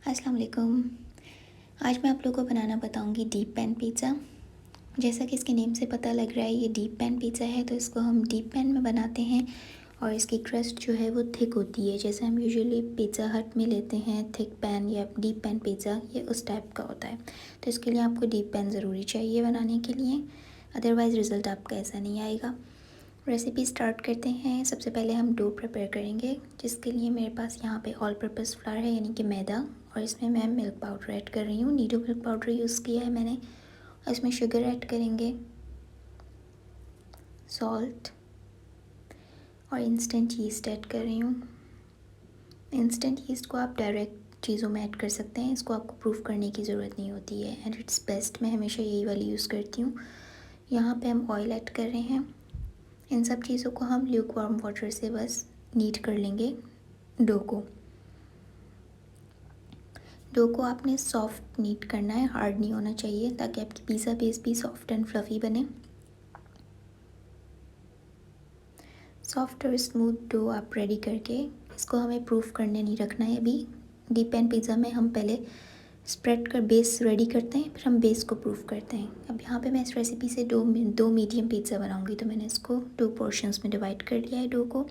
अस्सलाम वालेकुम। आज मैं आप लोगों को बनाना बताऊंगी डीप पैन पिज़्ज़ा। जैसा कि इसके नेम से पता लग रहा है ये डीप पैन पिज़्ज़ा है, तो इसको हम डीप पैन में बनाते हैं और इसकी क्रस्ट जो है वो थिक होती है। जैसे हम यूजुअली पिज़्ज़ा हट में लेते हैं थिक पैन या डीप पैन पिज़्ज़ा, ये उस टाइप का होता है। तो इसके लिए आपको डीप पैन ज़रूरी चाहिए बनाने के लिए, अदरवाइज़ रिज़ल्ट आपका ऐसा नहीं आएगा। रेसिपी स्टार्ट करते हैं। सबसे पहले हम डो प्रिपेयर करेंगे, जिसके लिए मेरे पास यहाँ पे ऑल पर्पस फ्लावर है यानी कि मैदा, और इसमें मैं मिल्क पाउडर ऐड कर रही हूँ। नीडो मिल्क पाउडर यूज़ किया है मैंने। और इसमें शुगर ऐड करेंगे, सॉल्ट और इंस्टेंट यीस्ट ऐड कर रही हूँ। इंस्टेंट यीस्ट को आप डायरेक्ट चीज़ों में ऐड कर सकते हैं, इसको आपको प्रूफ करने की ज़रूरत नहीं होती है, एंड इट्स बेस्ट। मैं हमेशा यही वाली यूज़ करती हूँ। यहाँ पे हम ऑयल ऐड कर रहे हैं। इन सब चीज़ों को हम ल्यूक वार्म वाटर से बस नीड कर लेंगे डो को। डो को आपने सॉफ्ट नीट करना है, हार्ड नहीं होना चाहिए, ताकि आपकी पिज़्ज़ा बेस भी सॉफ्ट एंड फ्लफ़ी बने। सॉफ्ट और स्मूथ डो आप रेडी करके इसको हमें प्रूफ करने नहीं रखना है। अभी डीप पैन पिज़्ज़ा में हम पहले स्प्रेड कर बेस रेडी करते हैं, फिर हम बेस को प्रूफ करते हैं। अब यहाँ पे मैं इस रेसिपी से दो मीडियम पिज़्ज़ा बनाऊँगी, तो मैंने इसको 2 पोर्शंस में डिवाइड कर लिया है डो को,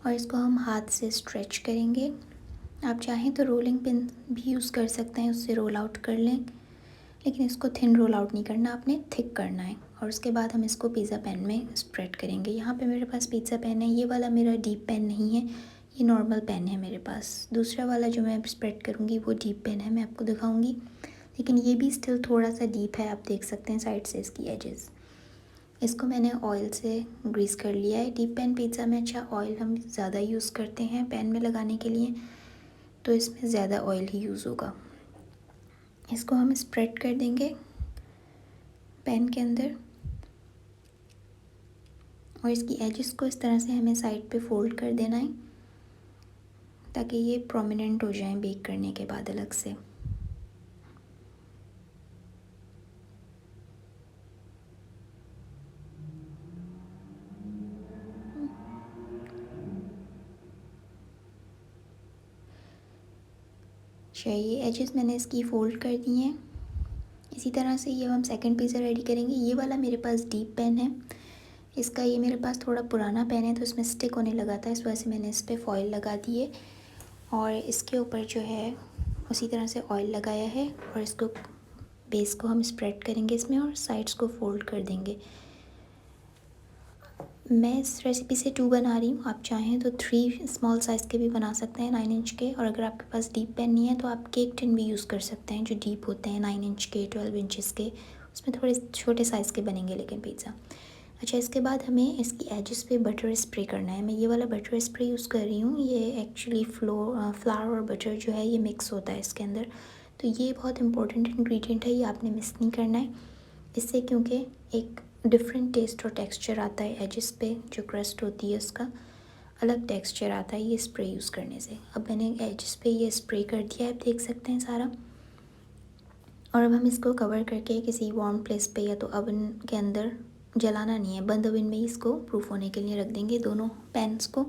और इसको हम हाथ से स्ट्रेच करेंगे। आप चाहें तो रोलिंग पिन भी यूज़ कर सकते हैं, उससे रोल आउट कर लें, लेकिन इसको थिन रोल आउट नहीं करना, आपने थिक करना है। और उसके बाद हम इसको पिज़्ज़ा पैन में स्प्रेड करेंगे। यहाँ पे मेरे पास पिज़्ज़ा पैन है, ये वाला मेरा डीप पैन नहीं है, ये नॉर्मल पैन है मेरे पास। दूसरा वाला जो मैं स्प्रेड करूँगी वो डीप पैन है, मैं आपको दिखाऊँगी, लेकिन ये भी स्टिल थोड़ा सा डीप है। आप देख सकते हैं साइड से इसकी एजेस। इसको मैंने ऑयल से ग्रीस कर लिया है। डीप पैन पिज़्ज़ा में अच्छा ऑयल हम ज़्यादा यूज़ करते हैं पैन में लगाने के लिए, तो इसमें ज़्यादा ऑयल ही यूज़ होगा। इसको हम स्प्रेड कर देंगे पैन के अंदर, और इसकी एजेस को इस तरह से हमें साइड पे फोल्ड कर देना है, ताकि ये प्रोमिनेंट हो जाए बेक करने के बाद अलग से। चाहिए एजेस मैंने इसकी फ़ोल्ड कर दी हैं। इसी तरह से ये हम सेकंड पिज़्ज़ा रेडी करेंगे। ये वाला मेरे पास डीप पैन है, इसका ये मेरे पास थोड़ा पुराना पैन है, तो इसमें स्टिक होने लगा था, इस वजह से मैंने इस पर फॉइल लगा दी है, और इसके ऊपर जो है उसी तरह से ऑयल लगाया है, और इसको बेस को हम स्प्रेड करेंगे इसमें, और साइड्स को फोल्ड कर देंगे। मैं इस रेसिपी से 2 बना रही हूँ, आप चाहें तो 3 स्मॉल साइज़ के भी बना सकते हैं, 9 इंच के। और अगर आपके पास डीप पैन नहीं है तो आप केक टिन भी यूज़ कर सकते हैं, जो डीप होते हैं 9 इंच के, 12 इंचेस के, उसमें थोड़े छोटे साइज़ के बनेंगे लेकिन पिज़्ज़ा। अच्छा, इसके बाद हमें इसकी एजेस पे बटर स्प्रे करना है। मैं ये वाला बटर स्प्रे यूज़ कर रही हूँ। ये एक्चुअली फ्लावर और बटर जो है ये मिक्स होता है इसके अंदर, तो ये बहुत इंपॉर्टेंट इंग्रेडिएंट है, ये आपने मिस नहीं करना है इससे, क्योंकि एक डिफरेंट टेस्ट और टेक्सचर आता है एजेस पे, जो क्रस्ट होती है उसका अलग टेक्सचर आता है ये स्प्रे यूज़ करने से। अब मैंने एजेस पे ये स्प्रे कर दिया है, आप देख सकते हैं सारा। और अब हम इसको कवर करके किसी वार्म प्लेस पे या तो ओवन के अंदर, जलाना नहीं है, बंद ओवन में ही इसको प्रूफ होने के लिए रख देंगे दोनों पैन्स को।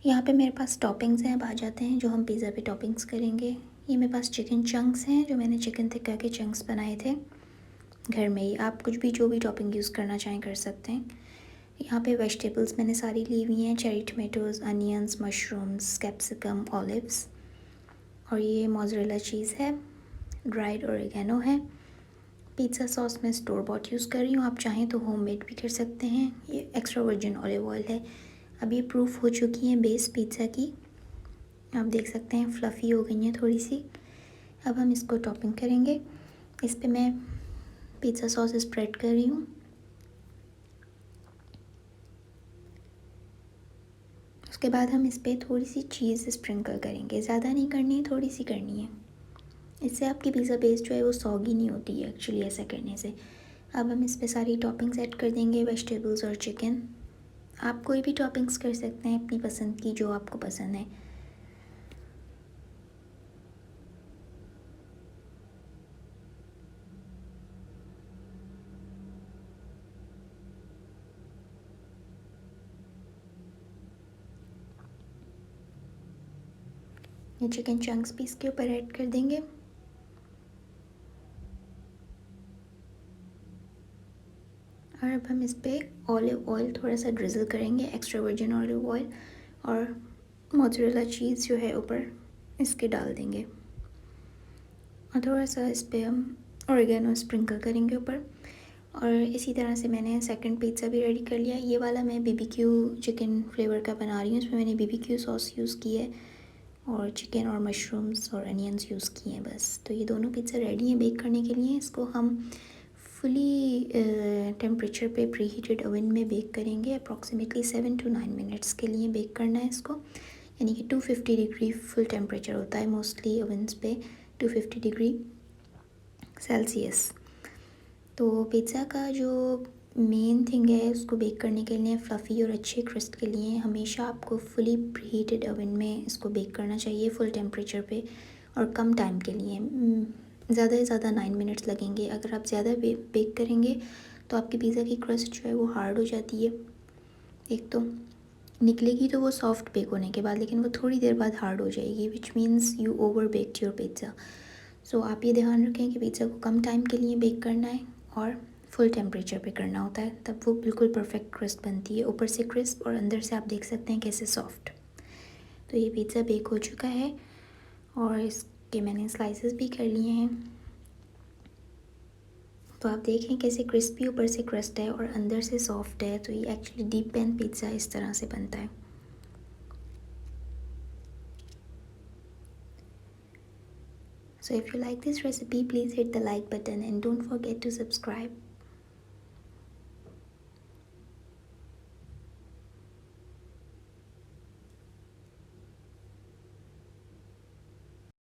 यहाँ पे मेरे पास टॉपिंग्स हैं, अब आ जाते हैं जो हम पिज़्ज़ा पे टॉपिंग्स करेंगे। ये मेरे पास चिकन चंक्स हैं, जो मैंने चिकन टिक्का के चंक्स बनाए थे घर में ही। आप कुछ भी जो भी टॉपिंग यूज़ करना चाहें कर सकते हैं। यहाँ पे वेजिटेबल्स मैंने सारी ली हुई हैं, cherry tomatoes, onions, mushrooms, capsicum, olives, और ये मोज़रेला चीज़ है, ड्राइड ओरिगेनो है। पिज़्ज़ा सॉस मैं स्टोर बॉट यूज़ कर रही हूँ, आप चाहें तो होममेड भी कर सकते हैं। ये एक्स्ट्रा वर्जिन ऑलिव ऑयल है। अब ये प्रूफ हो चुकी है बेस पिज़्ज़ा की, आप देख सकते हैं फ्लफ़ी हो गई हैं थोड़ी सी। अब हम इसको टॉपिंग करेंगे। इस पे मैं पिज़्ज़ा सॉस स्प्रेड कर रही हूँ। उसके बाद हम इस पर थोड़ी सी चीज़ स्प्रिंकल करेंगे, ज़्यादा नहीं करनी है, थोड़ी सी करनी है। इससे आपकी पिज़्ज़ा बेस जो है वो सॉगी नहीं होती है एक्चुअली ऐसा करने से। अब हम इस पर सारी टॉपिंग्स ऐड कर देंगे, वेजिटेबल्स और चिकन। आप कोई भी टॉपिंग्स कर सकते हैं अपनी पसंद की, जो आपको पसंद है। ये चिकन चंक्स भी इसके ऊपर ऐड कर देंगे। और अब हम इस पर ऑलिव ऑयल थोड़ा सा ड्रिज़ल करेंगे, एक्स्ट्रा वर्जिन ऑलिव ऑयल, और मोज़रेला चीज़ जो है ऊपर इसके डाल देंगे। और थोड़ा सा इस पर हम ऑरिगेनो स्प्रिंकल करेंगे ऊपर। और इसी तरह से मैंने सेकंड पिज़्ज़ा भी रेडी कर लिया। ये वाला मैं बीबीक्यू चिकन फ्लेवर का बना रही हूँ। इसमें मैंने बीबीक्यू सॉस यूज़ की है और चिकन और मशरूम्स और अनियंस यूज़ किए हैं बस। तो ये दोनों पिज़्ज़ा रेडी हैं बेक करने के लिए। इसको हम फुली टेम्परेचर पे प्री हीटेड ओवन में बेक करेंगे। अप्रॉक्सीमेटली 7 to 9 मिनट्स के लिए बेक करना है इसको, यानी कि 250 डिग्री फुल टेम्परेचर होता है मोस्टली ओवन्स पे, 250 डिग्री सेल्सियस। तो पिज़्ज़ा का जो मेन थिंग है उसको बेक करने के लिए, फ्लफ़ी और अच्छे क्रस्ट के लिए हमेशा आपको फुली प्रीहीटेड ओवन में इसको बेक करना चाहिए फुल टेम्परेचर पे और कम टाइम के लिए। ज़्यादा से ज़्यादा 9 मिनट्स लगेंगे। अगर आप ज़्यादा बेक करेंगे तो आपकी पिज़्ज़ा की क्रस्ट जो है वो हार्ड हो जाती है। एक तो निकलेगी तो वो सॉफ्ट बेक होने के बाद, लेकिन वो थोड़ी देर बाद हार्ड हो जाएगी, which means you over baked your pizza. So आप ये ध्यान रखें कि पिज़्ज़ा को कम टाइम के लिए बेक करना है और फुल टेम्परेचर पे करना होता है, तब वो बिल्कुल परफेक्ट क्रस्ट बनती है, ऊपर से क्रिस्प और अंदर से आप देख सकते हैं कैसे सॉफ्ट। तो ये पिज़्ज़ा बेक हो चुका है और इसके मैंने स्लाइसेस भी कर लिए हैं। तो आप देखें कैसे क्रिस्पी ऊपर से क्रस्ट है और अंदर से सॉफ्ट है। तो ये एक्चुअली डीप पैन पिज़्ज़ा इस तरह से बनता है। So if you like this recipe, please hit the like button and don't forget to subscribe.